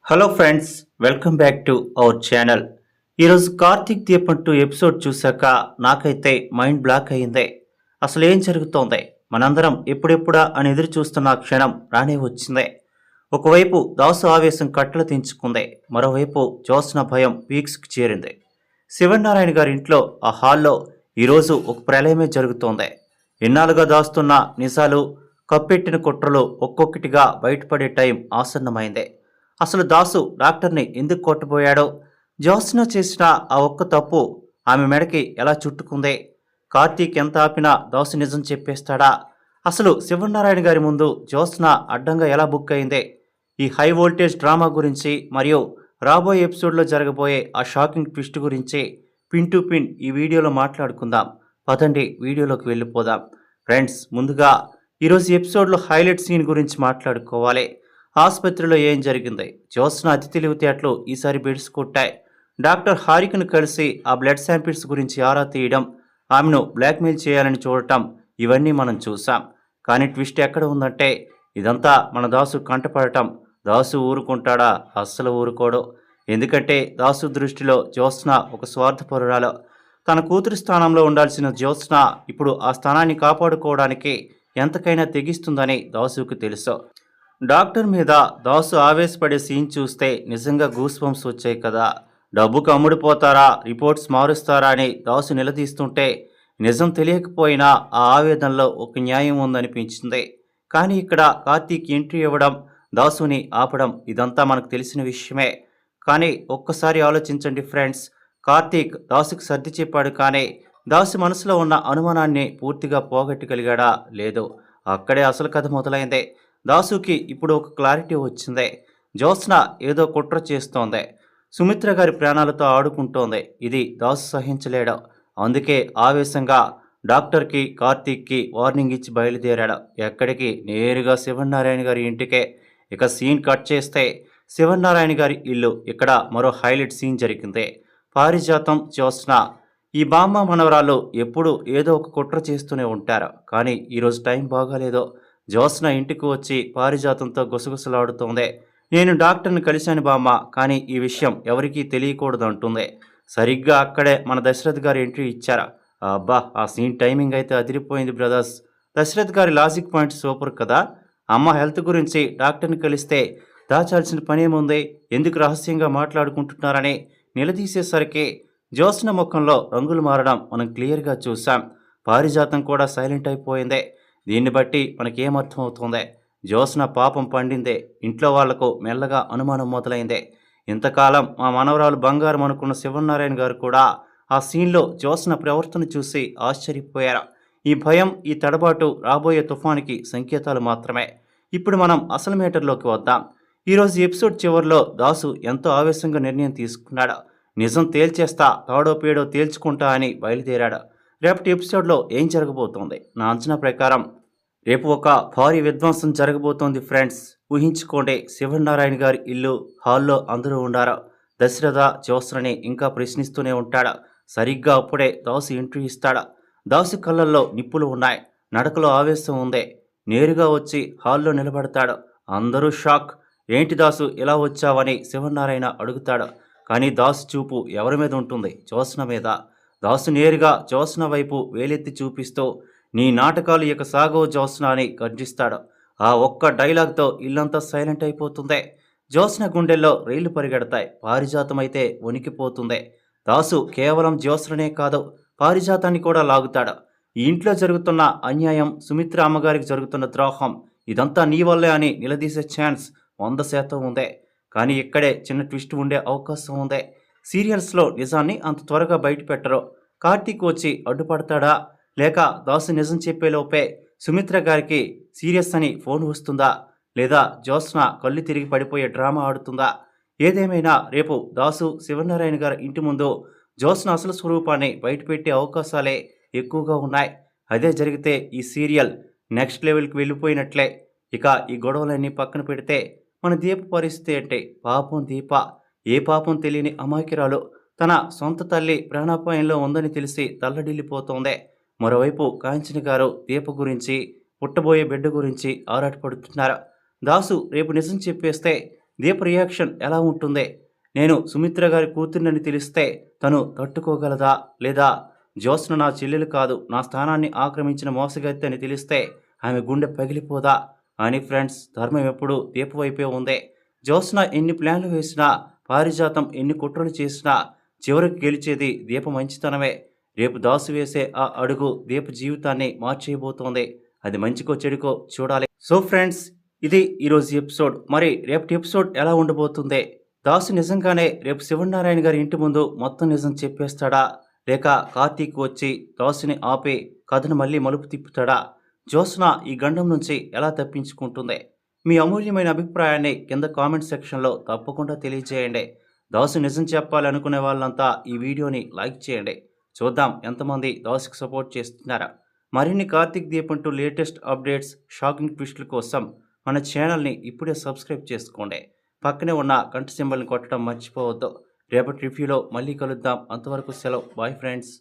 Hello friends, welcome back to our channel. ఈరోజు కార్తీక్ దీపం 2 episode చూశాక నాకైతే మైండ్ బ్లాక్ అయ్యింది. అసలు ఏం జరుగుతోంది? మనందరం ఎప్పుడెప్పుడా అని ఎదురు చూస్తున్న ఆ క్షణం రానే వచ్చింది. ఒకవైపు దాసు ఆవేశం కట్టలు తెంచుకుంది, మరోవైపు జ్యోత్స్న భయం పీక్స్కి చేరింది. శివనారాయణ గారి ఇంట్లో ఆ హాల్లో ఈరోజు ఒక ప్రళయమే జరుగుతోంది. ఎన్నాళ్ళుగా దాస్తున్న నిజాలు, కప్పెట్టిన కుట్రలు ఒక్కొక్కటిగా బయటపడే టైం ఆసన్నమైంది. అసలు దాసు డాక్టర్ని ఎందుకు కొట్టబోయాడో, జ్యోత్స్న చేసిన ఆ ఒక్క తప్పు ఆమె మెడకి ఎలా చుట్టుకుంది, కార్తీక్ ఎంత ఆపినా దాసు నిజం చెప్పేస్తాడా, అసలు శివనారాయణ గారి ముందు జ్యోత్స్న అడ్డంగా ఎలా బుక్ అయింది, ఈ హై వోల్టేజ్ డ్రామా గురించి మరియు రాబోయే ఎపిసోడ్లో జరగబోయే ఆ షాకింగ్ ట్విస్ట్ గురించి పిన్ టు పిన్ ఈ వీడియోలో మాట్లాడుకుందాం. పదండి వీడియోలోకి వెళ్ళిపోదాం. ఫ్రెండ్స్, ముందుగా ఈరోజు ఎపిసోడ్లో హైలైట్ సీన్ గురించి మాట్లాడుకోవాలి. ఆసుపత్రిలో ఏం జరిగింది? జ్యోత్స్న అతి తెలివితేటలు ఈసారి బెడిసి కొట్టాయి. డాక్టర్ హారికను కలిసి ఆ బ్లడ్ శాంపిల్స్ గురించి ఆరా తీయడం, ఆమెను బ్లాక్మెయిల్ చేయాలని చూడటం, ఇవన్నీ మనం చూసాం. కానీ ట్విస్ట్ ఎక్కడ ఉందంటే, ఇదంతా మన దాసు కంటపడటం. దాసు ఊరుకుంటాడా? అస్సలు ఊరుకోడు. ఎందుకంటే దాసు దృష్టిలో జ్యోత్స్న ఒక స్వార్థపరురాలు. తన కూతురి స్థానంలో ఉండాల్సిన జ్యోత్స్న ఇప్పుడు ఆ స్థానాన్ని కాపాడుకోవడానికి ఎంతకైనా తెగిస్తుందని దాసుకు తెలుసు. డాక్టర్ మీద దాసు ఆవేశపడే సీన్ చూస్తే నిజంగా గూస్ బంప్స్ వచ్చాయి కదా. డబ్బుకు అమ్ముడుపోతారా, రిపోర్ట్స్ మారుస్తారా అని దాసు నిలదీస్తుంటే నిజం తెలియకపోయినా ఆ ఆవేదనలో ఒక న్యాయం ఉందనిపించింది. కానీ ఇక్కడ కార్తీక్ ఎంట్రీ ఇవ్వడం, దాసుని ఆపడం ఇదంతా మనకు తెలిసిన విషయమే. కానీ ఒక్కసారి ఆలోచించండి ఫ్రెండ్స్, కార్తీక్ దాసుకు సర్ది చెప్పాడు, కానీ దాసు మనసులో ఉన్న అనుమానాన్ని పూర్తిగా పోగొట్టగలిగాడా? లేదు. అక్కడే అసలు కథ మొదలైంది. దాసుకి ఇప్పుడు ఒక క్లారిటీ వచ్చింది. జ్యోత్స్న ఏదో కుట్ర చేస్తోంది, సుమిత్ర గారి ప్రాణాలతో ఆడుకుంటోంది. ఇది దాసు సహించలేడు. అందుకే ఆవేశంగా డాక్టర్కి, కార్తీక్కి వార్నింగ్ ఇచ్చి బయలుదేరాడు. ఎక్కడికి? నేరుగా శివనారాయణ గారి ఇంటికే. ఇక సీన్ కట్ చేస్తే శివనారాయణ గారి ఇల్లు. ఇక్కడ మరో హైలైట్ సీన్ జరిగింది. పారిజాతం, జ్యోత్స్న, ఈ బామ్మ మనవరాలు ఎప్పుడు ఏదో ఒక కుట్ర చేస్తూనే ఉంటారు. కానీ ఈరోజు టైం బాగాలేదు. జ్యోత్స్న ఇంటికి వచ్చి పారిజాతంతో గుసగుసలాడుతోంది. నేను డాక్టర్ని కలిశాను బామ్మ, కానీ ఈ విషయం ఎవరికీ తెలియకూడదు అంటుంది. సరిగ్గా అక్కడే మన దశరథ్ గారు ఎంట్రీ ఇచ్చారా. అబ్బా, ఆ సీన్ టైమింగ్ అయితే అదిరిపోయింది బ్రదర్స్. దశరథ్ గారి లాజిక్ పాయింట్ సూపర్ కదా. అమ్మ హెల్త్ గురించి డాక్టర్ని కలిస్తే దాచాల్సిన పనేముంది, ఎందుకు రహస్యంగా మాట్లాడుకుంటున్నారని నిలదీసేసరికి జ్యోత్స్న ముఖంలో రంగులు మారడం మనం క్లియర్గా చూసాం. పారిజాతం కూడా సైలెంట్ అయిపోయింది. దీన్ని బట్టి మనకేమర్థం అవుతుంది? జ్యోత్స్న పాపం పండిందే. ఇంట్లో వాళ్లకు మెల్లగా అనుమానం మొదలైందే. ఇంతకాలం మా మనవరాలు బంగారం అనుకున్న శివనారాయణ గారు కూడా ఆ సీన్లో జ్యోత్స్న ప్రవర్తన చూసి ఆశ్చర్యపోయారు. ఈ భయం, ఈ తడబాటు రాబోయే తుఫానికి సంకేతాలు మాత్రమే. ఇప్పుడు మనం అసలు మేటర్లోకి వద్దాం. ఈరోజు ఎపిసోడ్ చివరిలో దాసు ఎంతో ఆవేశంగా నిర్ణయం తీసుకున్నాడు. నిజం తేల్చేస్తా, తాడో పేడో తేల్చుకుంటా అని బయలుదేరాడు. రేపటి ఎపిసోడ్లో ఏం జరగబోతోంది? నా అంచనా ప్రకారం రేపు ఒక భారీ విధ్వంసం జరగబోతోంది ఫ్రెండ్స్. ఊహించుకోండి, శివనారాయణ గారి ఇల్లు హాల్లో అందరూ ఉండారు. దశరథ జ్యోత్స్నని ఇంకా ప్రశ్నిస్తూనే ఉంటాడు. సరిగ్గా అప్పుడే దాసు ఎంట్రీ ఇస్తాడు. దాసు కళ్ళల్లో నిప్పులు ఉన్నాయి, నడకలో ఆవేశం ఉంది. నేరుగా వచ్చి హాల్లో నిలబడతాడు. అందరూ షాక్. ఏంటి దాసు ఇలా వచ్చావని శివనారాయణ అడుగుతాడు. కానీ దాసు చూపు ఎవరి మీద ఉంటుంది? జ్యోత్స్న మీద. దాసు నేరుగా జ్యోత్స్న వైపు వేలెత్తి చూపిస్తూ, నీ నాటకాలు ఇక సాగో జ్యోత్స్న అని గర్జిస్తాడు. ఆ ఒక్క డైలాగ్తో ఇల్లంతా సైలెంట్ అయిపోతుంది. జ్యోత్స్న గుండెల్లో రైళ్లు పరిగెడతాయి. పారిజాతం అయితే వణికిపోతుంది. దాసు కేవలం జ్యోత్స్ననే కాదు, పారిజాతాన్ని కూడా లాగుతాడు. ఈ ఇంట్లో జరుగుతున్న అన్యాయం, సుమిత్ర అమ్మగారికి జరుగుతున్న ద్రోహం, ఇదంతా నీ వల్లే అని నిలదీసే ఛాన్స్ 100% ఉంది. కానీ ఇక్కడే చిన్న ట్విస్ట్ ఉండే అవకాశం ఉంది. సీరియల్స్లో నిజాన్ని అంత త్వరగా బయట పెట్టరు. కార్తీక్ వచ్చి అడ్డుపడతాడా, లేక దాసు నిజం చెప్పేలోపే సుమిత్ర గారికి సీరియస్ అని ఫోన్ వస్తుందా, లేదా జ్యోత్స్న కళ్ళు తిరిగి పడిపోయే డ్రామా ఆడుతుందా? ఏదేమైనా రేపు దాసు శివనారాయణ గారి ఇంటి ముందు జ్యోత్స్న అసలు స్వరూపాన్ని బయటపెట్టే అవకాశాలే ఎక్కువగా ఉన్నాయి. అదే జరిగితే ఈ సీరియల్ నెక్స్ట్ లెవెల్కి వెళ్ళిపోయినట్లే. ఇక ఈ గొడవలన్నీ పక్కన పెడితే మన దీప పరిస్థితి అంటే, పాపం దీప ఏ పాపం తెలియని అమాయకురాలు. తన సొంత తల్లి ప్రాణాపాయంలో ఉందని తెలిసి తల్లడిల్లిపోతోంది. మరోవైపు కాంచన గారు దీప గురించి, పుట్టబోయే బిడ్డ గురించి ఆరాటపడుతున్నారు. దాసు రేపు నిజం చెప్పేస్తే దీప రియాక్షన్ ఎలా ఉంటుంది? నేను సుమిత్ర గారి కూతుర్నని తెలిస్తే తను తట్టుకోగలదా? లేదా జ్యోత్స్న నా చెల్లెలు కాదు, నా స్థానాన్ని ఆక్రమించిన మోసగత్తి అని తెలిస్తే ఆమె గుండె పగిలిపోదా? అని ఫ్రెండ్స్, ధర్మం ఎప్పుడూ దీప వైపే ఉంది. జ్యోత్స్న ఎన్ని ప్లాన్లు వేసినా, పారిజాతం ఎన్ని కుట్రలు చేసినా చివరికి గెలిచేది దీప మంచితనమే. రేపు దాసు వేసే ఆ అడుగు దీప జీవితాన్ని మార్చేయబోతోంది. అది మంచికో చెడుకో చూడాలి. సో ఫ్రెండ్స్, ఇది ఈరోజు ఎపిసోడ్. మరి రేపటి ఎపిసోడ్ ఎలా ఉండబోతుంది? దాసు నిజంగానే రేపు శివనారాయణ గారి ఇంటి ముందు మొత్తం నిజం చెప్పేస్తాడా? లేక కార్తీక్ వచ్చి దాసుని ఆపి కథను మళ్ళీ మలుపు తిప్పుతాడా? జ్యోత్స్న ఈ గండం నుంచి ఎలా తప్పించుకుంటుంది? మీ అమూల్యమైన అభిప్రాయాన్ని కింద కామెంట్ సెక్షన్లో తప్పకుండా తెలియజేయండి. దాసు నిజం చెప్పాలనుకునే వాళ్ళంతా ఈ వీడియోని లైక్ చేయండి. చూద్దాం ఎంతమంది దాసుకు సపోర్ట్ చేస్తున్నారా. మరిన్ని కార్తీక్ దీపం టూ లేటెస్ట్ అప్డేట్స్, షాకింగ్ ట్విస్టుల కోసం మన ఛానల్ని ఇప్పుడే సబ్స్క్రైబ్ చేసుకోండి. పక్కనే ఉన్న గంట సింబల్ని కొట్టడం మర్చిపోవద్దు. రేపటి రివ్యూలో మళ్ళీ కలుద్దాం. అంతవరకు సెలవు. Bye friends.